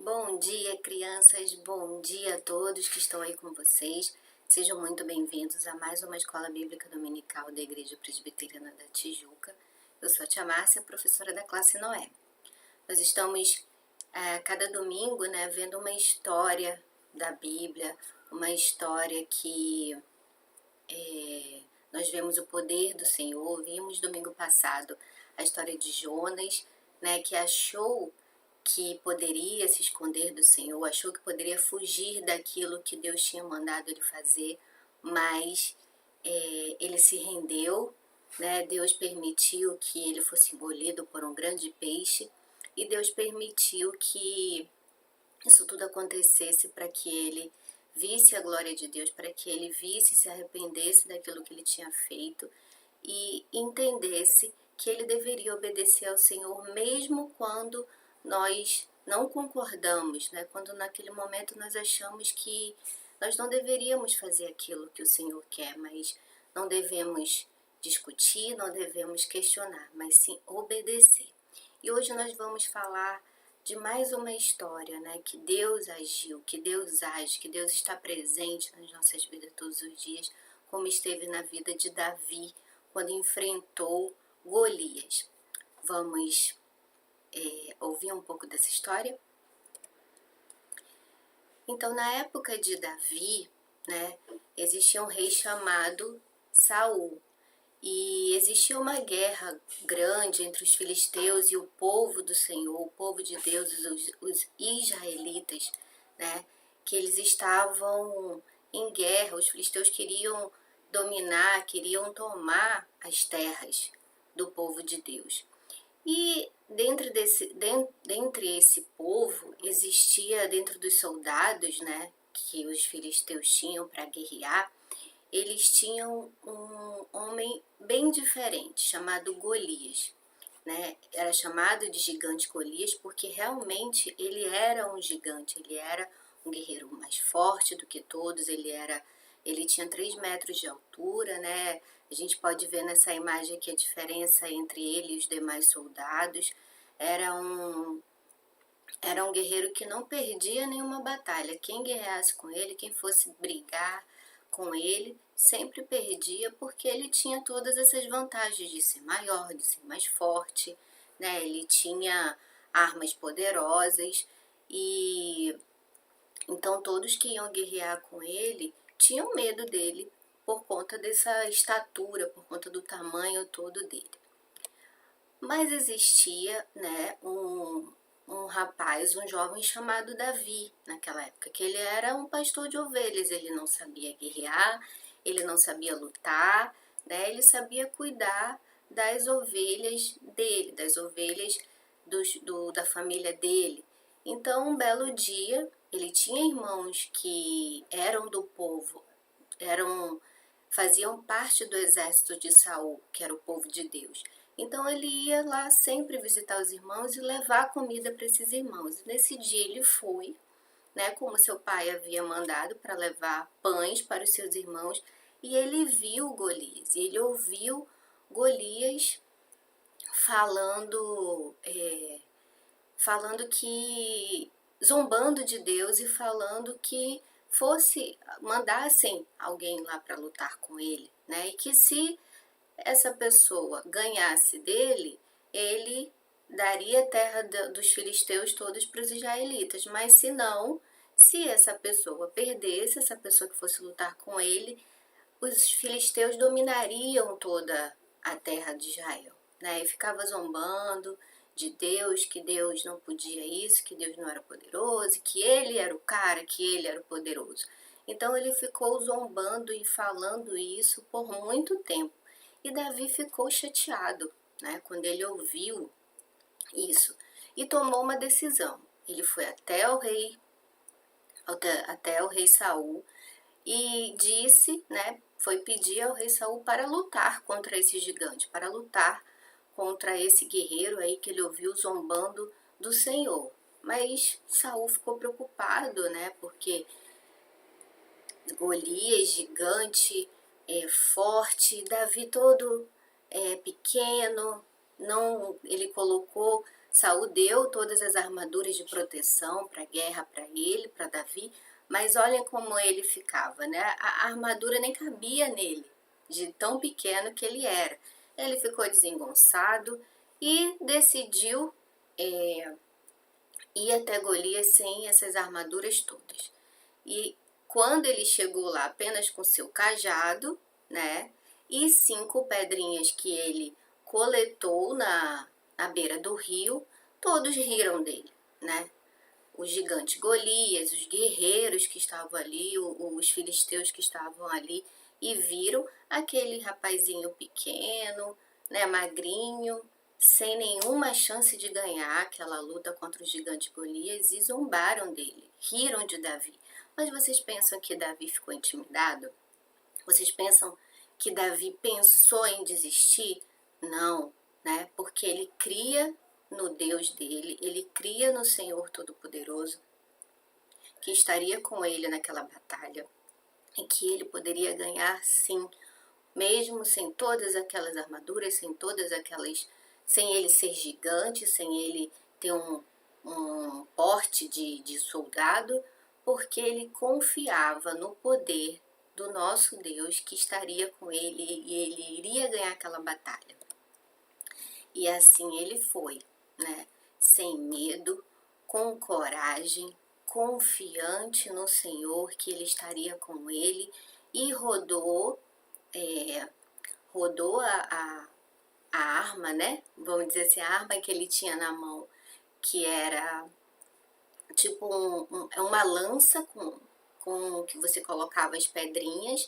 Bom dia, crianças. Bom dia a todos que estão aí com vocês. Sejam muito bem-vindos a mais uma Escola Bíblica Dominical da Igreja Presbiteriana da Tijuca. Eu sou a tia Márcia, professora da classe Noé. Nós estamos cada domingo, vendo uma história da Bíblia, uma história que nós vemos o poder do Senhor. Vimos domingo passado a história de Jonas, que achou que poderia se esconder do Senhor, achou que poderia fugir daquilo que Deus tinha mandado ele fazer, mas ele se rendeu, Deus permitiu que ele fosse engolido por um grande peixe e Deus permitiu que isso tudo acontecesse para que ele visse a glória de Deus, para que ele visse e se arrependesse daquilo que ele tinha feito e entendesse que ele deveria obedecer ao Senhor mesmo quando nós não concordamos, Quando naquele momento nós achamos que nós não deveríamos fazer aquilo que o Senhor quer, mas não devemos discutir, não devemos questionar, mas sim obedecer. E hoje nós vamos falar de mais uma história, que Deus agiu, que Deus age, que Deus está presente nas nossas vidas todos os dias, como esteve na vida de Davi, quando enfrentou Golias. Vamos ouvir um pouco dessa história? Então, na época de Davi, existia um rei chamado Saul. E existia uma guerra grande entre os filisteus e o povo do Senhor, o povo de Deus, os israelitas, que eles estavam em guerra. Os filisteus queriam dominar, queriam tomar as terras do povo de Deus. E dentre esse povo, existia dentro dos soldados, que os filisteus tinham para guerrear, eles tinham um homem bem diferente, chamado Golias. Era chamado de gigante Golias porque realmente ele era um gigante, ele era um guerreiro mais forte do que todos, ele tinha 3 metros de altura, A gente pode ver nessa imagem aqui a diferença entre ele e os demais soldados. Era um guerreiro que não perdia nenhuma batalha. Quem guerreasse com ele, quem fosse brigar com ele, sempre perdia, porque ele tinha todas essas vantagens de ser maior, de ser mais forte, Ele tinha armas poderosas e então todos que iam guerrear com ele tinham medo dele por conta dessa estatura, por conta do tamanho todo dele. Mas existia, um rapaz, um jovem chamado Davi, naquela época, que ele era um pastor de ovelhas. Ele não sabia guerrear, ele não sabia lutar, Ele sabia cuidar das ovelhas dele, das ovelhas da família dele. Então, um belo dia, ele tinha irmãos que eram do povo, faziam parte do exército de Saul, que era o povo de Deus. Então ele ia lá sempre visitar os irmãos e levar comida para esses irmãos. E nesse dia ele foi, como seu pai havia mandado, para levar pães para os seus irmãos, e ele viu Golias, e ele ouviu Golias falando que, zombando de Deus e falando que mandassem alguém lá para lutar com ele, E que se essa pessoa ganhasse dele, ele daria a terra dos filisteus todos para os israelitas. Mas se não, se essa pessoa perdesse, essa pessoa que fosse lutar com ele, os filisteus dominariam toda a terra de Israel, E ficava zombando de Deus, que Deus não podia isso, que Deus não era poderoso, que ele era o cara, que ele era o poderoso. Então ele ficou zombando e falando isso por muito tempo. E Davi ficou chateado, quando ele ouviu isso, e tomou uma decisão. Ele foi até o rei Saul e disse, foi pedir ao rei Saul para lutar contra esse gigante, para lutar contra esse guerreiro aí que ele ouviu zombando do Senhor. Mas Saul ficou preocupado, porque Golias, gigante, forte, Davi todo pequeno, ele colocou Saul deu todas as armaduras de proteção para a guerra para ele, para Davi, mas olha como ele ficava, né? A armadura nem cabia nele, de tão pequeno que ele era. Ele ficou desengonçado e decidiu ir até Golias sem essas armaduras todas. E quando ele chegou lá apenas com seu cajado, né, e 5 pedrinhas que ele coletou na beira do rio, todos riram dele, né? O gigante Golias, os guerreiros que estavam ali, os filisteus que estavam ali, e viram aquele rapazinho pequeno, né, magrinho, sem nenhuma chance de ganhar aquela luta contra o gigante Golias, e zombaram dele, riram de Davi. Mas vocês pensam que Davi ficou intimidado? Vocês pensam que Davi pensou em desistir? Não, né? Porque ele cria no Deus dele, ele cria no Senhor Todo-Poderoso, que estaria com ele naquela batalha e que ele poderia ganhar sim, mesmo sem todas aquelas armaduras, sem ele ser gigante, sem ele ter um porte de soldado, porque ele confiava no poder do nosso Deus que estaria com ele e ele iria ganhar aquela batalha. E assim ele foi, né? Sem medo, com coragem, confiante no Senhor que ele estaria com ele, e rodou a arma, né? Vamos dizer assim, a arma que ele tinha na mão, que era tipo uma lança com que você colocava as pedrinhas,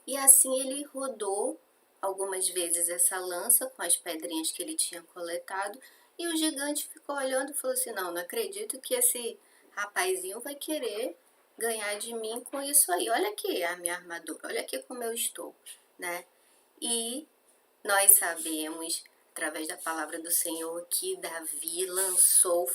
e assim ele rodou algumas vezes essa lança com as pedrinhas que ele tinha coletado, e o gigante ficou olhando e falou assim, não acredito que esse rapazinho vai querer ganhar de mim com isso aí, olha aqui a minha armadura, olha aqui como eu estou, né? E nós sabemos, através da palavra do Senhor, que Davi lançou,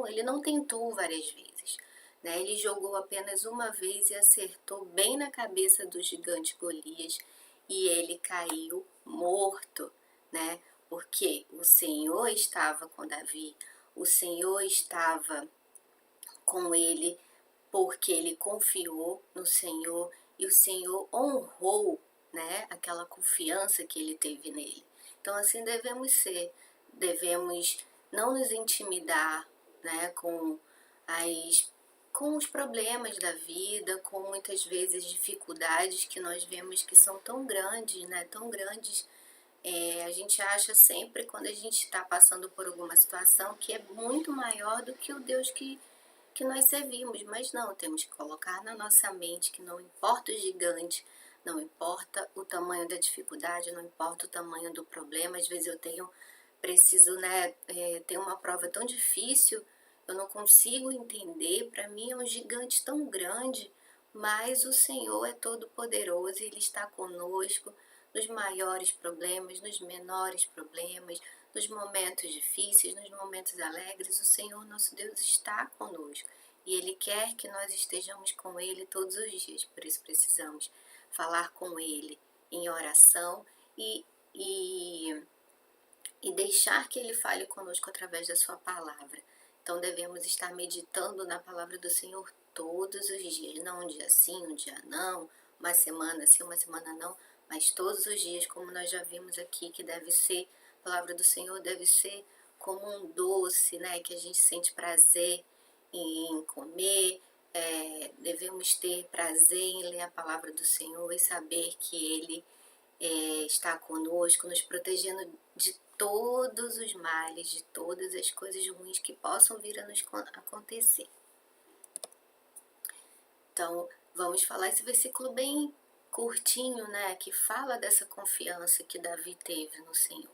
ele não tentou várias vezes, né? Ele jogou apenas uma vez e acertou bem na cabeça do gigante Golias, e ele caiu morto, né? Porque o Senhor estava com Davi, o Senhor estava com ele, porque ele confiou no Senhor e o Senhor honrou, né, aquela confiança que ele teve nele. Então assim devemos não nos intimidar, né, com os problemas da vida, com muitas vezes dificuldades que nós vemos que são tão grandes, né, tão grandes. A gente acha sempre, quando a gente está passando por alguma situação, que é muito maior do que o Deus que nós servimos, mas não, temos que colocar na nossa mente que não importa o gigante, não importa o tamanho da dificuldade, não importa o tamanho do problema. Às vezes preciso, né, ter uma prova tão difícil, eu não consigo entender, para mim é um gigante tão grande, mas o Senhor é todo poderoso e Ele está conosco nos maiores problemas, nos menores problemas, nos momentos difíceis, nos momentos alegres. O Senhor nosso Deus está conosco e Ele quer que nós estejamos com Ele todos os dias. Por isso precisamos falar com Ele em oração e deixar que Ele fale conosco através da sua palavra. Então devemos estar meditando na palavra do Senhor todos os dias, não um dia sim, um dia não, uma semana sim, uma semana não, mas todos os dias, como nós já vimos aqui, que deve ser, a palavra do Senhor deve ser como um doce, né, que a gente sente prazer em comer. Devemos ter prazer em ler a palavra do Senhor e saber que Ele está conosco, nos protegendo de todos os males, de todas as coisas ruins que possam vir a nos acontecer. Então, vamos falar esse versículo bem curtinho, né, que fala dessa confiança que Davi teve no Senhor.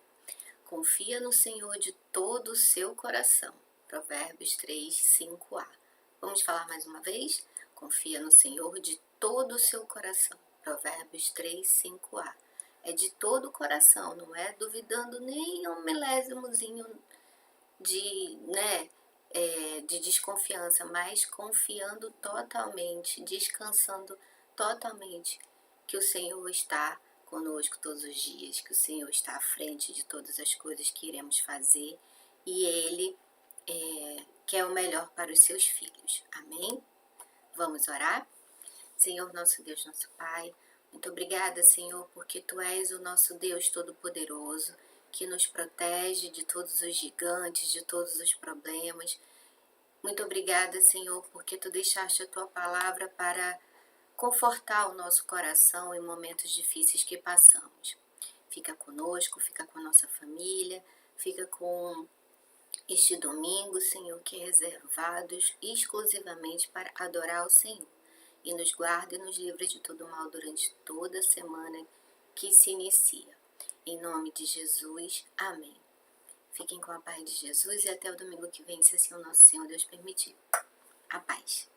Confia no Senhor de todo o seu coração. Provérbios 3, 5a. Vamos falar mais uma vez? Confia no Senhor de todo o seu coração. Provérbios 3, 5a. É de todo o coração, não é duvidando nem um milésimozinho de desconfiança, mas confiando totalmente, descansando totalmente que o Senhor está conosco todos os dias, que o Senhor está à frente de todas as coisas que iremos fazer e Ele quer o melhor para os seus filhos. Amém? Vamos orar? Senhor, nosso Deus, nosso Pai, muito obrigada, Senhor, porque Tu és o nosso Deus Todo-Poderoso, que nos protege de todos os gigantes, de todos os problemas. Muito obrigada, Senhor, porque Tu deixaste a Tua palavra para confortar o nosso coração em momentos difíceis que passamos. Fica conosco, fica com a nossa família, fica com este domingo, Senhor, que é reservados exclusivamente para adorar o Senhor. E nos guarda e nos livra de todo mal durante toda a semana que se inicia. Em nome de Jesus, amém. Fiquem com a paz de Jesus e até o domingo que vem, se assim o nosso Senhor Deus permitir. A paz.